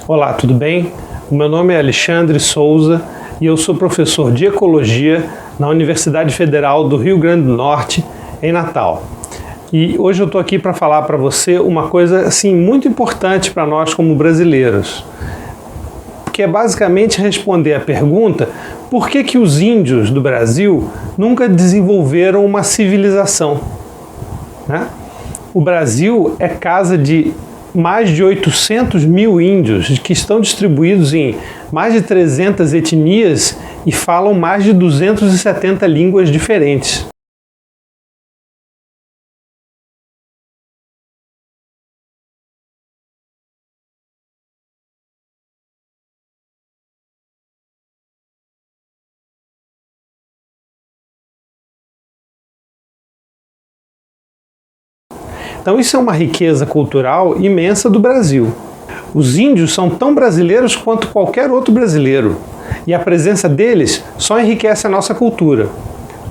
Olá, tudo bem? O meu nome é Alexandre Souza e eu sou professor de Ecologia na Universidade Federal do Rio Grande do Norte, em Natal. E hoje eu estou aqui para falar para você uma coisa assim, muito importante para nós como brasileiros, que é basicamente responder a pergunta: por que os índios do Brasil nunca desenvolveram uma civilização? Né? O Brasil é casa de mais de 800 mil índios que estão distribuídos em mais de 300 etnias e falam mais de 270 línguas diferentes. Então isso é uma riqueza cultural imensa do Brasil. Os índios são tão brasileiros quanto qualquer outro brasileiro, e a presença deles só enriquece a nossa cultura.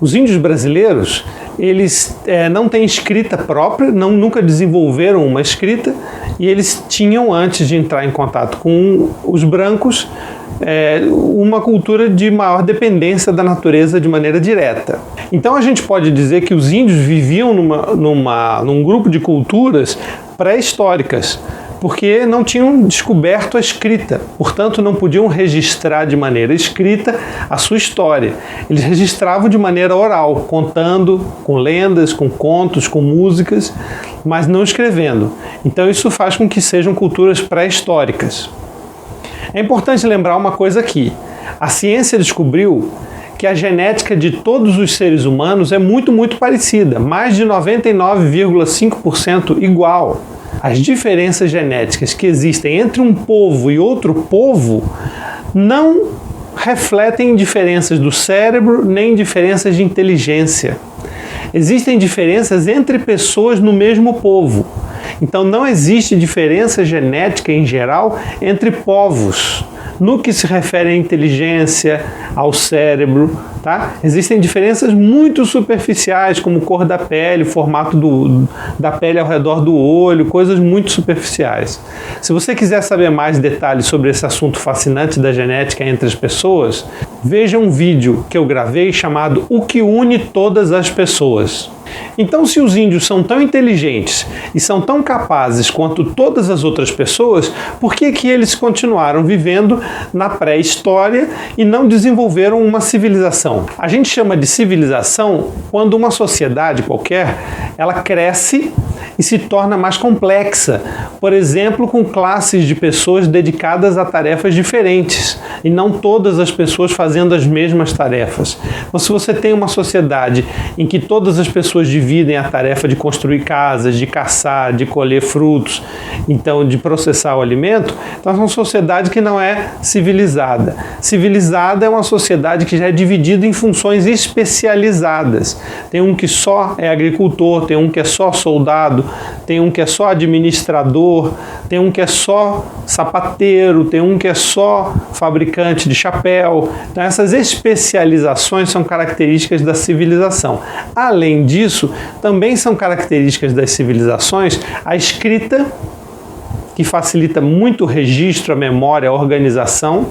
Os índios brasileiros, eles não têm escrita própria, nunca desenvolveram uma escrita, e eles tinham, antes de entrar em contato com os brancos, uma cultura de maior dependência da natureza de maneira direta. Então a gente pode dizer que os índios viviam num grupo de culturas pré-históricas, porque não tinham descoberto a escrita, portanto não podiam registrar de maneira escrita a sua história. Eles registravam de maneira oral, contando, com lendas, com contos, com músicas, mas não escrevendo. Então isso faz com que sejam culturas pré-históricas. É importante lembrar uma coisa aqui: a ciência descobriu que a genética de todos os seres humanos é muito parecida, mais de 99,5% igual. As diferenças genéticas que existem entre um povo e outro povo não refletem diferenças do cérebro nem diferenças de inteligência. Existem diferenças entre pessoas no mesmo povo. Então não existe diferença genética em geral entre povos, no que se refere à inteligência, ao cérebro, tá? Existem diferenças muito superficiais, como cor da pele, formato da pele ao redor do olho, coisas muito superficiais. Se você quiser saber mais detalhes sobre esse assunto fascinante da genética entre as pessoas, veja um vídeo que eu gravei chamado "O que une todas as pessoas". Então, se os índios são tão inteligentes e são tão capazes quanto todas as outras pessoas, por que eles continuaram vivendo na pré-história e não desenvolveram uma civilização? A gente chama de civilização quando uma sociedade qualquer, ela cresce e se torna mais complexa, por exemplo, com classes de pessoas dedicadas a tarefas diferentes, e não todas as pessoas fazendo as mesmas tarefas. Então, se você tem uma sociedade em que todas as pessoas dividem a tarefa de construir casas, de caçar, de colher frutos, então de processar o alimento, então é uma sociedade que não é civilizada. Civilizada é uma sociedade que já é dividida em funções especializadas. Tem um que só é agricultor, tem um que é só soldado, tem um que é só administrador, tem um que é só sapateiro, tem um que é só fabricante de chapéu. Então essas especializações são características da civilização. Além disso, também são características das civilizações a escrita, que facilita muito o registro, a memória, a organização,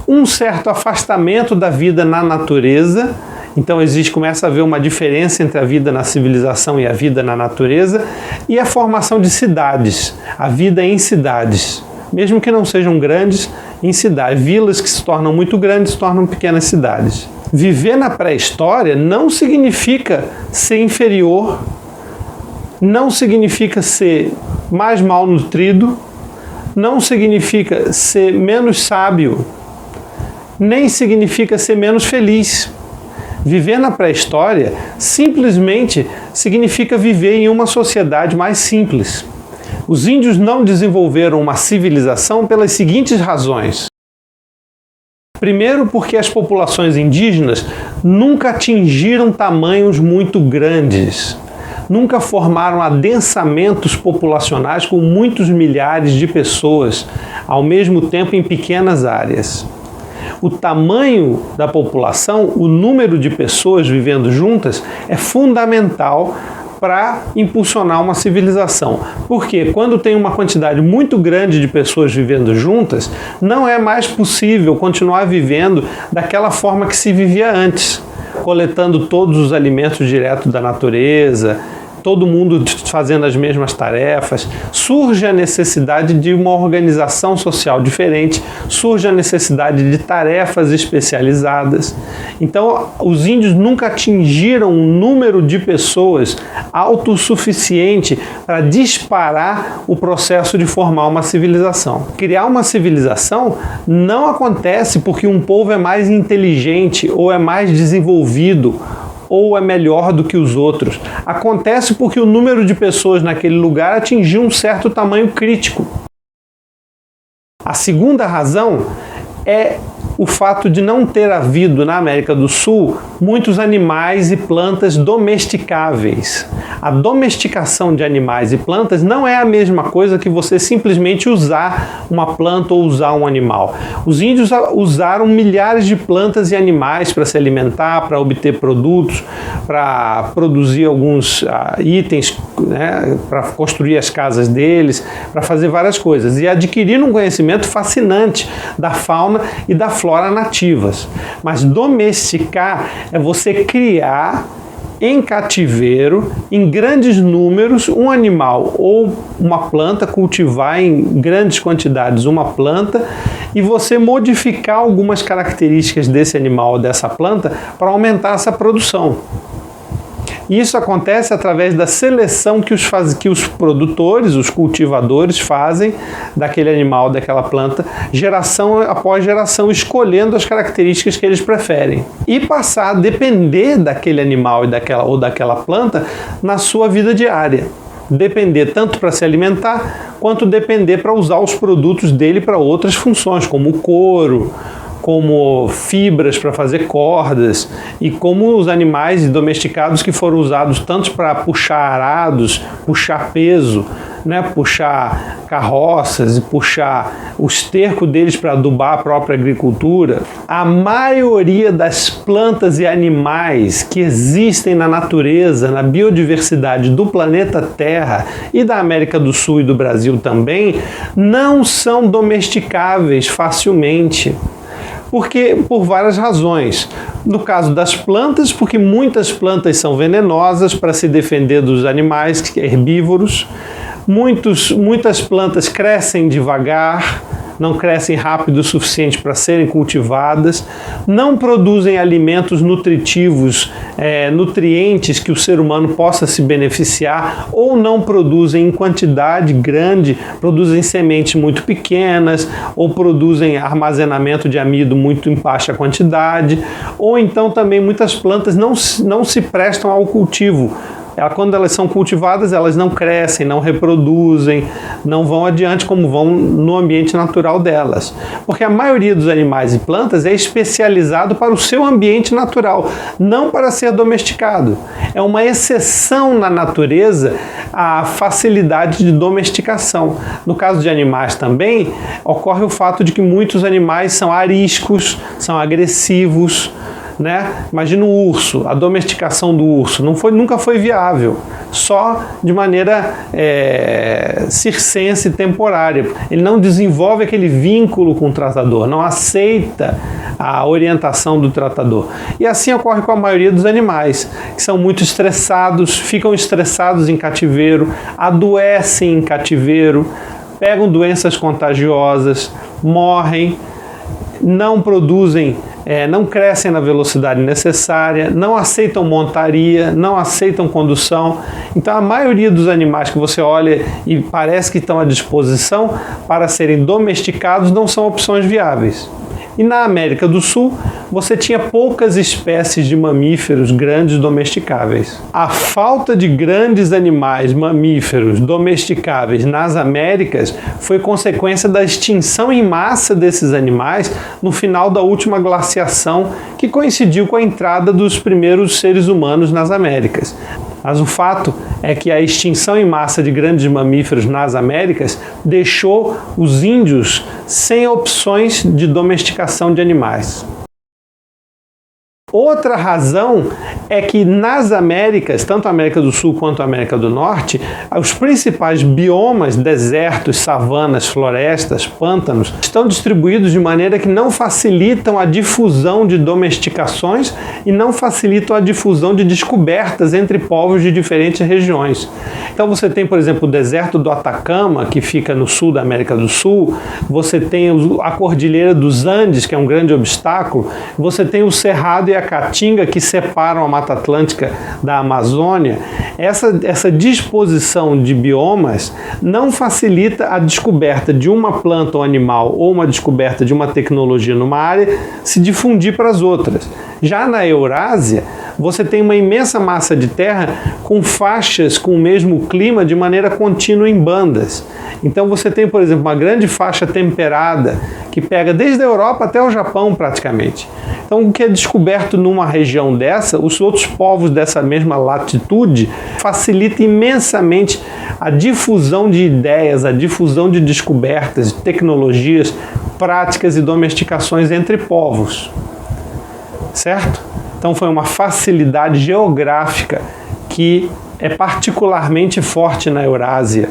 um certo afastamento da vida na natureza. Então começa a haver uma diferença entre a vida na civilização e a vida na natureza, e a formação de cidades, a vida em cidades, mesmo que não sejam grandes, em cidades. Vilas que se tornam muito grandes se tornam pequenas cidades. Viver na pré-história não significa ser inferior, não significa ser mais mal nutrido, não significa ser menos sábio, nem significa ser menos feliz. Viver na pré-história simplesmente significa viver em uma sociedade mais simples. Os índios não desenvolveram uma civilização pelas seguintes razões. Primeiro, porque as populações indígenas nunca atingiram tamanhos muito grandes, nunca formaram adensamentos populacionais com muitos milhares de pessoas ao mesmo tempo em pequenas áreas. O tamanho da população, o número de pessoas vivendo juntas, é fundamental para impulsionar uma civilização. Porque quando tem uma quantidade muito grande de pessoas vivendo juntas, não é mais possível continuar vivendo daquela forma que se vivia antes, coletando todos os alimentos direto da natureza, todo mundo fazendo as mesmas tarefas. Surge a necessidade de uma organização social diferente, surge a necessidade de tarefas especializadas. Então, os índios nunca atingiram um número de pessoas autossuficiente para disparar o processo de formar uma civilização. Criar uma civilização não acontece porque um povo é mais inteligente ou é mais desenvolvido ou é melhor do que os outros. Acontece porque o número de pessoas naquele lugar atingiu um certo tamanho crítico. A segunda razão é o fato de não ter havido na América do Sul muitos animais e plantas domesticáveis. A domesticação de animais e plantas não é a mesma coisa que você simplesmente usar uma planta ou usar um animal. Os índios usaram milhares de plantas e animais para se alimentar, para obter produtos, para produzir alguns itens, né, para construir as casas deles, para fazer várias coisas. E adquiriram um conhecimento fascinante da fauna e da flora nativas. Mas domesticar é você criar em cativeiro, em grandes números, um animal ou uma planta, cultivar em grandes quantidades uma planta e você modificar algumas características desse animal ou dessa planta para aumentar essa produção. Isso acontece através da seleção que os produtores, os cultivadores fazem daquele animal, daquela planta, geração após geração, escolhendo as características que eles preferem. E passar a depender daquele animal ou daquela planta na sua vida diária. Depender tanto para se alimentar, quanto depender para usar os produtos dele para outras funções, como o couro, como fibras para fazer cordas e como os animais domesticados que foram usados tanto para puxar arados, puxar peso, né, puxar carroças e puxar o esterco deles para adubar a própria agricultura. A maioria das plantas e animais que existem na natureza, na biodiversidade do planeta Terra e da América do Sul e do Brasil também, não são domesticáveis facilmente. Por várias razões. No caso das plantas, porque muitas plantas são venenosas para se defender dos animais herbívoros. Muitas plantas crescem devagar, não crescem rápido o suficiente para serem cultivadas, não produzem alimentos nutritivos, nutrientes que o ser humano possa se beneficiar, ou não produzem em quantidade grande, produzem sementes muito pequenas, ou produzem armazenamento de amido muito em baixa quantidade, ou então também muitas plantas não se prestam ao cultivo. Quando elas são cultivadas, elas não crescem, não reproduzem, não vão adiante como vão no ambiente natural delas. Porque a maioria dos animais e plantas é especializado para o seu ambiente natural, não para ser domesticado. É uma exceção na natureza a facilidade de domesticação. No caso de animais também, ocorre o fato de que muitos animais são ariscos, são agressivos, né? Imagina o urso, a domesticação do urso nunca foi viável, só de maneira circense e temporária. Ele não desenvolve aquele vínculo com o tratador, não aceita a orientação do tratador. E assim ocorre com a maioria dos animais, que são muito estressados, ficam estressados em cativeiro, adoecem em cativeiro, pegam doenças contagiosas, morrem, não produzem, não crescem na velocidade necessária, não aceitam montaria, não aceitam condução. Então a maioria dos animais que você olha e parece que estão à disposição para serem domesticados não são opções viáveis. E na América do Sul, você tinha poucas espécies de mamíferos grandes domesticáveis. A falta de grandes animais mamíferos domesticáveis nas Américas foi consequência da extinção em massa desses animais no final da última glaciação, que coincidiu com a entrada dos primeiros seres humanos nas Américas. Mas o fato é que a extinção em massa de grandes mamíferos nas Américas deixou os índios sem opções de domesticação de animais. Outra razão é que nas Américas, tanto a América do Sul quanto a América do Norte, os principais biomas, desertos, savanas, florestas, pântanos, estão distribuídos de maneira que não facilitam a difusão de domesticações e não facilitam a difusão de descobertas entre povos de diferentes regiões. Então você tem, por exemplo, o deserto do Atacama, que fica no sul da América do Sul, você tem a Cordilheira dos Andes, que é um grande obstáculo, você tem o Cerrado e a Caatinga, que separam a Mata Atlântica da Amazônia. Essa disposição de biomas não facilita a descoberta de uma planta ou animal ou uma descoberta de uma tecnologia numa área se difundir para as outras. Já na Eurásia, você tem uma imensa massa de terra com faixas com o mesmo clima de maneira contínua em bandas. Então você tem, por exemplo, uma grande faixa temperada que pega desde a Europa até o Japão praticamente. Então o que é descoberto numa região dessa, os outros povos dessa mesma latitude facilita imensamente a difusão de ideias, a difusão de descobertas, de tecnologias, práticas e domesticações entre povos. Certo? Então foi uma facilidade geográfica que é particularmente forte na Eurásia,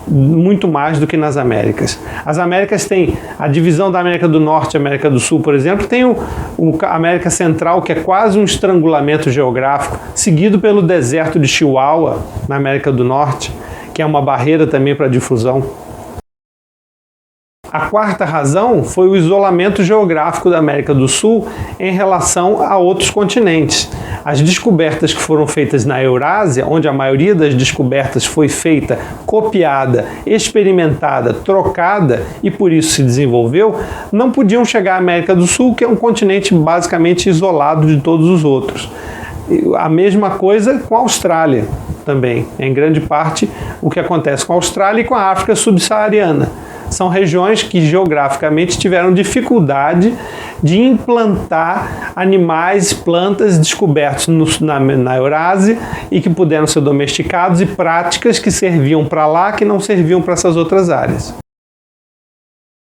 muito mais do que nas Américas. As Américas têm a divisão da América do Norte e América do Sul, por exemplo, tem a América Central, que é quase um estrangulamento geográfico, seguido pelo deserto de Chihuahua, na América do Norte, que é uma barreira também para a difusão. A quarta razão foi o isolamento geográfico da América do Sul em relação a outros continentes. As descobertas que foram feitas na Eurásia, onde a maioria das descobertas foi feita, copiada, experimentada, trocada e por isso se desenvolveu, não podiam chegar à América do Sul, que é um continente basicamente isolado de todos os outros. A mesma coisa com a Austrália também. Em grande parte, o que acontece com a Austrália e com a África subsaariana. São regiões que geograficamente tiveram dificuldade de implantar animais, plantas descobertos na Eurásia e que puderam ser domesticados, e práticas que serviam para lá que não serviam para essas outras áreas.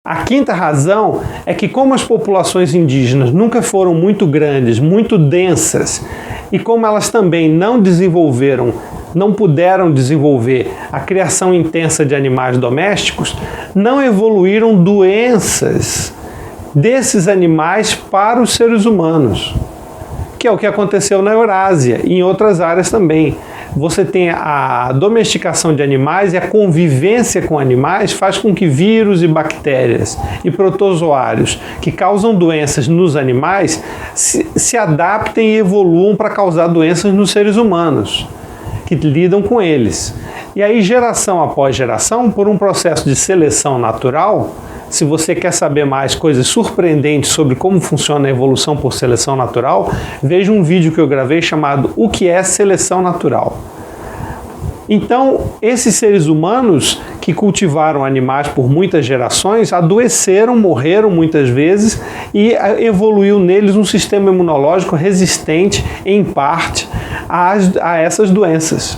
A quinta razão é que, como as populações indígenas nunca foram muito grandes, muito densas, e como elas também não puderam desenvolver a criação intensa de animais domésticos, não evoluíram doenças desses animais para os seres humanos, que é o que aconteceu na Eurásia e em outras áreas também. Você tem a domesticação de animais e a convivência com animais faz com que vírus e bactérias e protozoários que causam doenças nos animais se adaptem e evoluam para causar doenças nos seres humanos, que lidam com eles. E aí, geração após geração, por um processo de seleção natural, se você quer saber mais coisas surpreendentes sobre como funciona a evolução por seleção natural, veja um vídeo que eu gravei chamado O que é Seleção Natural. Então, esses seres humanos que cultivaram animais por muitas gerações adoeceram, morreram muitas vezes e evoluiu neles um sistema imunológico resistente, em parte, a essas doenças.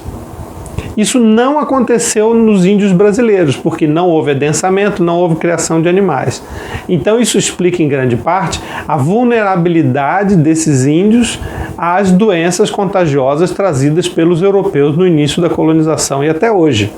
Isso não aconteceu nos índios brasileiros, porque não houve adensamento, não houve criação de animais. Então isso explica em grande parte a vulnerabilidade desses índios às doenças contagiosas trazidas pelos europeus no início da colonização e até hoje.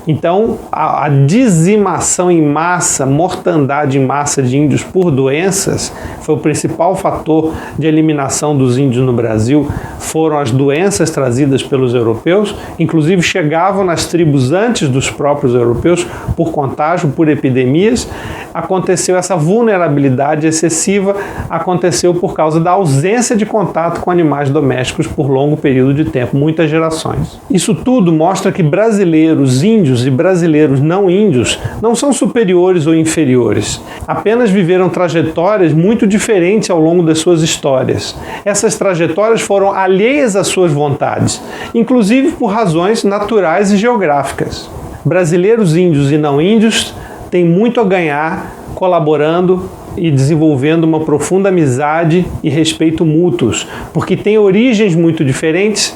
Então, a dizimação em massa, mortandade em massa de índios por doenças, foi o principal fator de eliminação dos índios no Brasil. Foram as doenças trazidas pelos europeus, inclusive chegavam nas tribos antes dos próprios europeus, por contágio, por epidemias. Aconteceu essa vulnerabilidade excessiva, aconteceu por causa da ausência de contato com animais domésticos por longo período de tempo, muitas gerações. Isso tudo mostra que brasileiros, índios e brasileiros não índios não são superiores ou inferiores, apenas viveram trajetórias muito diferentes ao longo das suas histórias. Essas trajetórias foram alheias às suas vontades, inclusive por razões naturais e geográficas. Brasileiros, índios e não índios têm muito a ganhar colaborando e desenvolvendo uma profunda amizade e respeito mútuos, porque têm origens muito diferentes,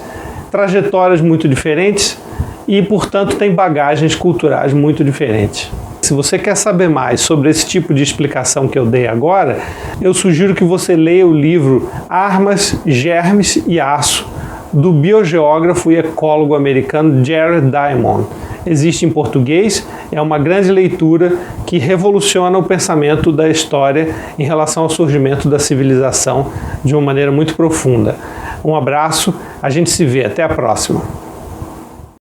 trajetórias muito diferentes, e, portanto, tem bagagens culturais muito diferentes. Se você quer saber mais sobre esse tipo de explicação que eu dei agora, eu sugiro que você leia o livro Armas, Germes e Aço, do biogeógrafo e ecólogo americano Jared Diamond. Existe em português, é uma grande leitura que revoluciona o pensamento da história em relação ao surgimento da civilização de uma maneira muito profunda. Um abraço, a gente se vê, até a próxima.